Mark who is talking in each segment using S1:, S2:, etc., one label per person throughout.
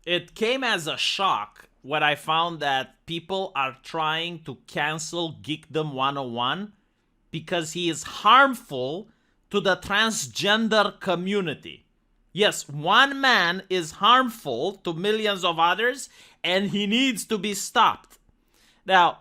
S1: it came as a shock when I found that people are trying to cancel Geekdom101 because he is harmful to the transgender community. Yes, one man is harmful to millions of others, and he needs to be stopped. Now,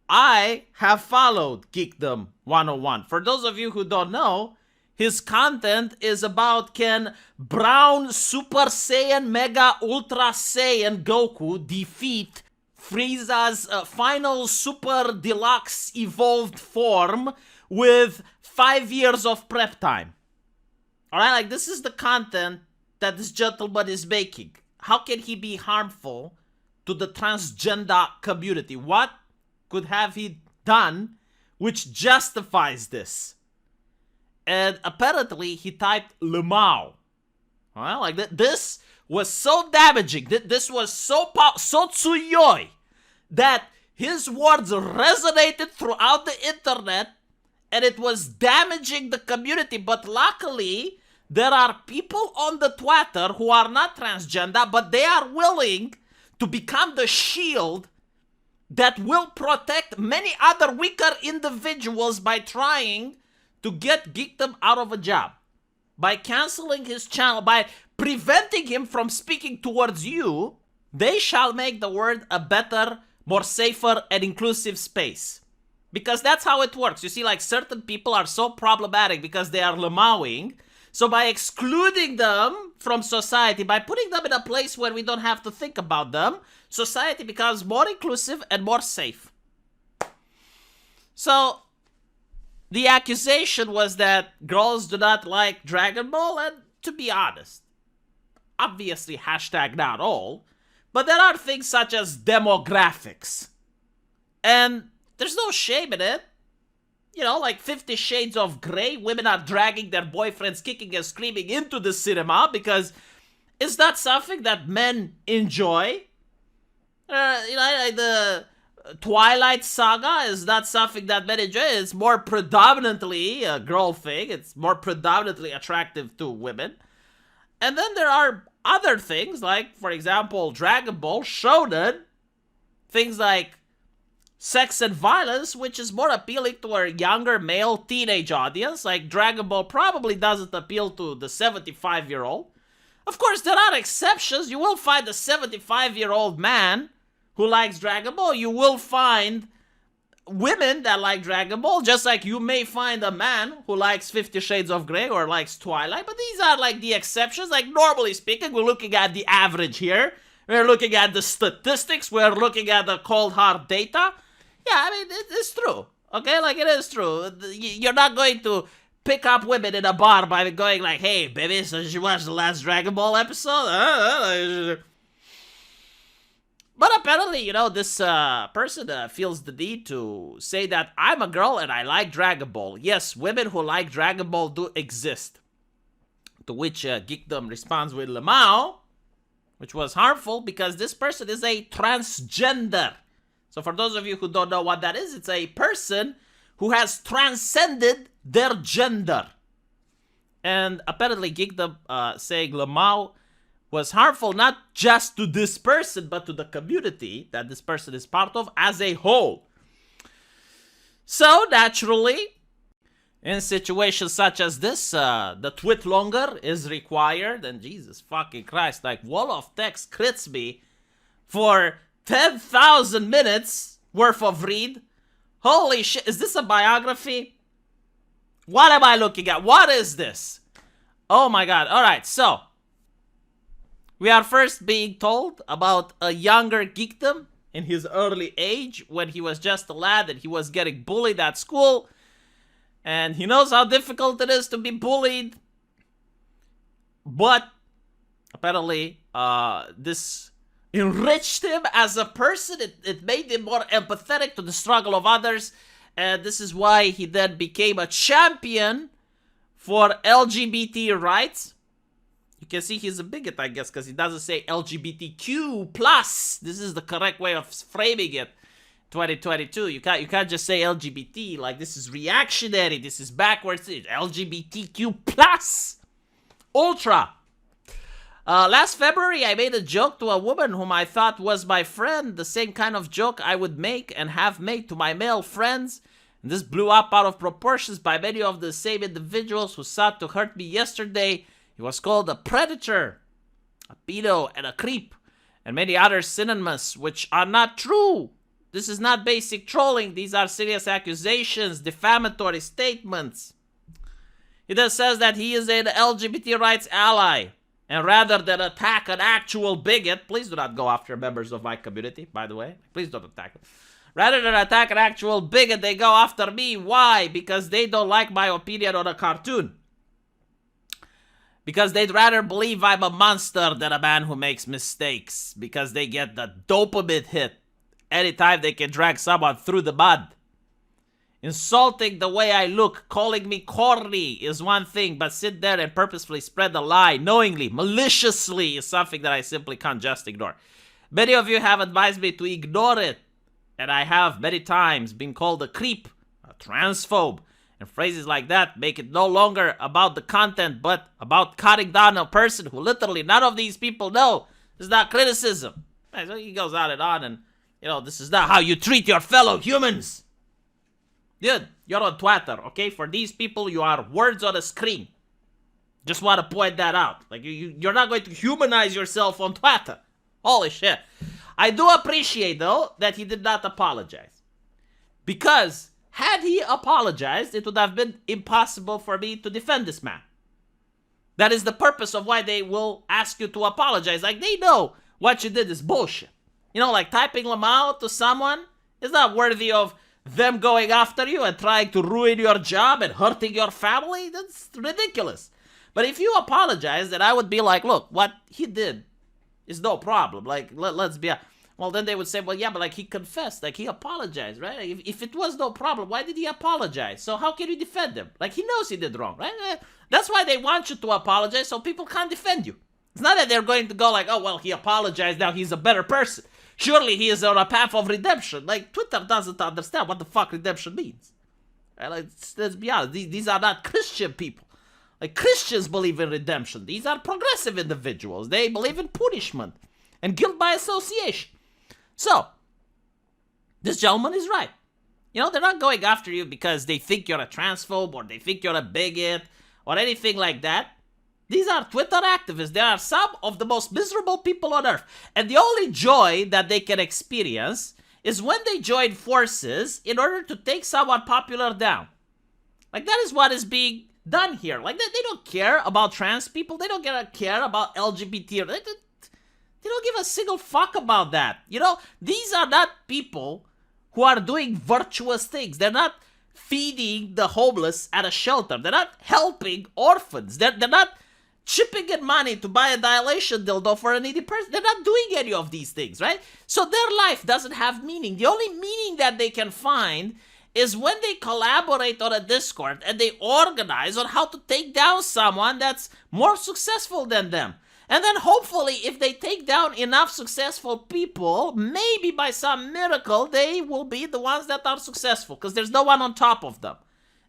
S1: I have followed Geekdom101. For those of you who don't know, his content is about can Brown Super Saiyan Mega Ultra Saiyan Goku defeat Frieza's final Super Deluxe evolved form with 5 years of prep time. Alright, like this is the content that this gentleman is making. How can he be harmful to the transgender community? What could have he done which justifies this? And apparently he typed Lemao. Well, like this was so damaging. This was so tsuyoi that his words resonated throughout the internet, and it was damaging the community. But luckily, there are people on the Twitter who are not transgender, but they are willing to become the shield that will protect many other weaker individuals by trying to get Geekdom out of a job. By canceling his channel, by preventing him from speaking towards you, they shall make the world a better, more safer, and inclusive space. Because that's how it works. You see, like, certain people are so problematic because they are lemaoing. So by excluding them from society, by putting them in a place where we don't have to think about them, society becomes more inclusive and more safe. So the accusation was that girls do not like Dragon Ball, and to be honest, obviously hashtag not all, but there are things such as demographics. And there's no shame in it. You know, like 50 Shades of Grey, women are dragging their boyfriends kicking and screaming into the cinema because it's not something that men enjoy. You know, like the Twilight Saga is not something that men enjoy. It's more predominantly a girl thing. It's more predominantly attractive to women. And then there are other things, like, for example, Dragon Ball, Shonen, things like sex and violence, which is more appealing to a younger male teenage audience. Like, Dragon Ball probably doesn't appeal to the 75-year-old. Of course, there are exceptions. You will find a 75-year-old man who likes Dragon Ball. You will find women that like Dragon Ball, just like you may find a man who likes 50 Shades of Grey or likes Twilight. But these are like the exceptions. Like, normally speaking, we're looking at the average here. We're looking at the statistics. We're looking at the cold hard data. Yeah, I mean, it's true, okay? Like, it is true. You're not going to pick up women in a bar by going like, hey, baby, so did you watch the last Dragon Ball episode? But apparently, you know, this person feels the need to say that I'm a girl and I like Dragon Ball. Yes, women who like Dragon Ball do exist. To which Geekdom responds with Lemao, which was harmful because this person is a transgender. So for those of you who don't know what that is, it's a person who has transcended their gender. And apparently Geekdom saying Lemao was harmful not just to this person, but to the community that this person is part of as a whole. So naturally, in situations such as this, the tweet longer is required. And Jesus fucking Christ, like, wall of text crits me for 10,000 minutes worth of read. Holy shit, is this a biography? What am I looking at? What is this? Oh my god. Alright, so we are first being told about a younger Geekdom in his early age when he was just a lad and he was getting bullied at school. And he knows how difficult it is to be bullied. But apparently, this enriched him as a person. It made him more empathetic to the struggle of others. And this is why he then became a champion for LGBT rights. You can see he's a bigot, I guess, because he doesn't say LGBTQ+. This is the correct way of framing it. 2022. You can't just say LGBT. Like, this is reactionary. This is backwards. LGBTQ+. Ultra. Last February, I made a joke to a woman whom I thought was my friend, the same kind of joke I would make and have made to my male friends. And this blew up out of proportions by many of the same individuals who sought to hurt me yesterday. He was called a predator, a pedo, and a creep, and many other synonyms which are not true. This is not basic trolling. These are serious accusations, defamatory statements. He then says that he is an LGBT rights ally. And rather than attack an actual bigot, please do not go after members of my community, by the way. Please don't attack them. Rather than attack an actual bigot, they go after me. Why? Because they don't like my opinion on a cartoon. Because they'd rather believe I'm a monster than a man who makes mistakes. Because they get the dopamine hit anytime they can drag someone through the mud. Insulting the way I look, calling me corny is one thing, but sit there and purposefully spread a lie, knowingly, maliciously, is something that I simply can't just ignore. Many of you have advised me to ignore it, and I have many times been called a creep, a transphobe, and phrases like that make it no longer about the content, but about cutting down a person who literally none of these people know. This is not criticism. So he goes on, and this is not how you treat your fellow humans. Dude, you're on Twitter, okay? For these people, you are words on a screen. Just want to point that out. Like, you're not going to humanize yourself on Twitter. Holy shit. I do appreciate, though, that he did not apologize. Because, had he apologized, it would have been impossible for me to defend this man. That is the purpose of why they will ask you to apologize. Like, they know what you did is bullshit. Like typing them out to someone is not worthy of them going after you and trying to ruin your job and hurting your family. That's ridiculous. But if you apologize, then I would be like, look, what he did is no problem. Like, let's be... Well, then they would say, well, yeah, but like he confessed, like he apologized, right? If it was no problem, why did he apologize? So how can you defend him? Like, he knows he did wrong, right? That's why they want you to apologize, so people can't defend you. It's not that they're going to go like, oh, well, he apologized, now he's a better person. Surely he is on a path of redemption. Like, Twitter doesn't understand what the fuck redemption means. Right? Like, let's be honest. These are not Christian people. Like, Christians believe in redemption. These are progressive individuals. They believe in punishment and guilt by association. So, this gentleman is right. They're not going after you because they think you're a transphobe or they think you're a bigot or anything like that. These are Twitter activists. They are some of the most miserable people on earth. And the only joy that they can experience is when they join forces in order to take someone popular down. Like, that is what is being done here. Like, they don't care about trans people. They don't care about LGBT. They don't give a single fuck about that. These are not people who are doing virtuous things. They're not feeding the homeless at a shelter. They're not helping orphans. They're not chipping in money to buy a dilation dildo for a needy person. They're not doing any of these things, right? So their life doesn't have meaning. The only meaning that they can find is when they collaborate on a Discord and they organize on how to take down someone that's more successful than them. And then hopefully if they take down enough successful people, maybe by some miracle, they will be the ones that are successful because there's no one on top of them.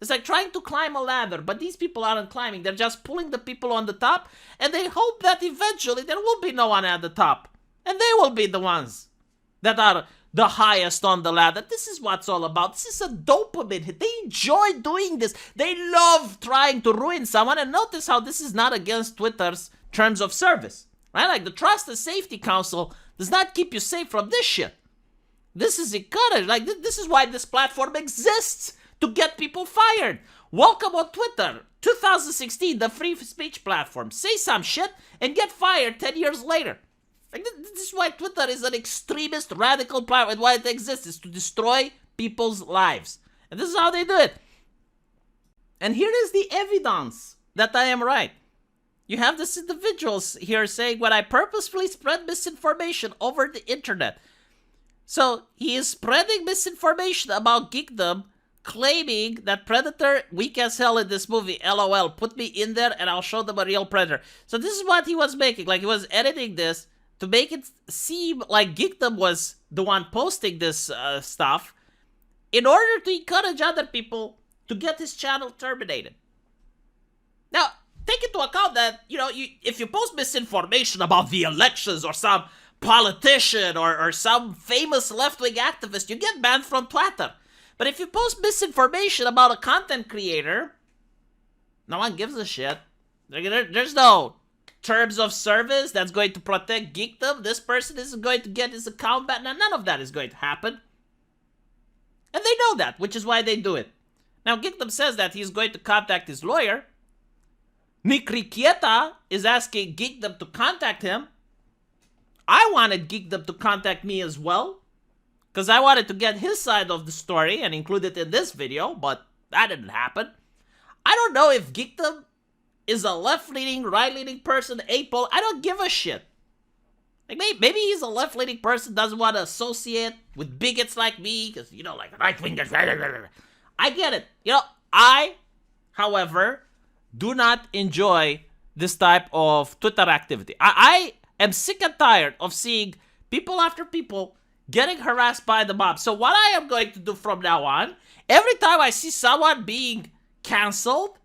S1: It's like trying to climb a ladder, but these people aren't climbing. They're just pulling the people on the top, and they hope that eventually there will be no one at the top. And they will be the ones that are the highest on the ladder. This is what's all about. This is a dopamine hit. They enjoy doing this. They love trying to ruin someone. And notice how this is not against Twitter's terms of service, right? Like, the Trust and Safety Council does not keep you safe from this shit. This is encouraged. Like, this is why this platform exists. To get people fired. Welcome on Twitter. 2016, the free speech platform. Say some shit and get fired 10 years later. Like, this is why Twitter is an extremist, radical platform. And why it exists is to destroy people's lives. And this is how they do it. And here is the evidence that I am right. You have this individuals here saying, when I purposefully spread misinformation over the internet. So he is spreading misinformation about geekdom, claiming that Predator, weak as hell in this movie, LOL, put me in there and I'll show them a real Predator. So this is what he was making. Like, he was editing this to make it seem like Geekdom was the one posting this stuff in order to encourage other people to get his channel terminated. Now, take into account that, if you post misinformation about the elections or some politician or some famous left-wing activist, you get banned from Twitter. But if you post misinformation about a content creator, no one gives a shit. There's no terms of service that's going to protect Geekdom. This person isn't going to get his account back. None of that is going to happen. And they know that, which is why they do it. Now, Geekdom says that he's going to contact his lawyer. Nick Riquieta is asking Geekdom to contact him. I wanted Geekdom to contact me as well, because I wanted to get his side of the story and include it in this video, but that didn't happen. I don't know if Geekdom is a left-leaning, right-leaning person, A-pole. I don't give a shit. Like, maybe he's a left-leaning person, doesn't want to associate with bigots like me, because, like right-wingers. I get it. I, however, do not enjoy this type of Twitter activity. I am sick and tired of seeing people after people getting harassed by the mob. So what I am going to do from now on, every time I see someone being canceled,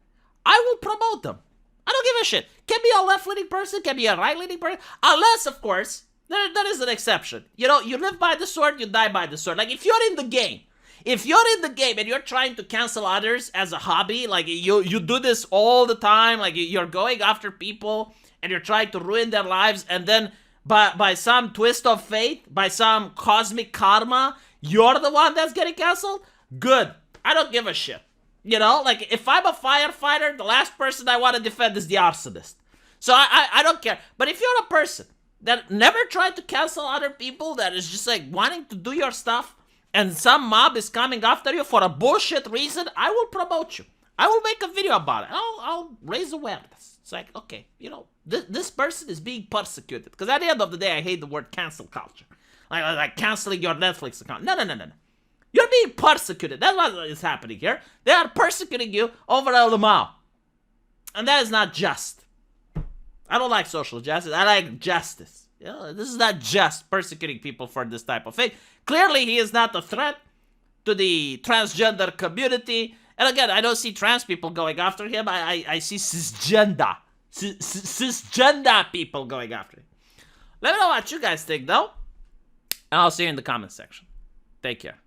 S1: I will promote them. I don't give a shit. Can be a left-leaning person, can be a right-leaning person, unless, of course, there is an exception. You live by the sword, you die by the sword. Like, if you're in the game and you're trying to cancel others as a hobby, like you do this all the time, like you're going after people and you're trying to ruin their lives, and then by some twist of fate, by some cosmic karma, you're the one that's getting canceled, good. I don't give a shit. Like, if I'm a firefighter, the last person I want to defend is the arsonist. So I don't care. But if you're a person that never tried to cancel other people, that is just like wanting to do your stuff, and some mob is coming after you for a bullshit reason, I will promote you. I will make a video about it. I'll raise awareness. It's like, okay, this person is being persecuted. Because at the end of the day, I hate the word cancel culture. Like canceling your Netflix account. No. You're being persecuted. That's what is happening here. They are persecuting you over El Lamau. And that is not just. I don't like social justice. I like justice. This is not just persecuting people for this type of thing. Clearly, he is not a threat to the transgender community. And again, I don't see trans people going after him. I see cisgender people going after him. Let me know what you guys think, though. And I'll see you in the comment section. Take care.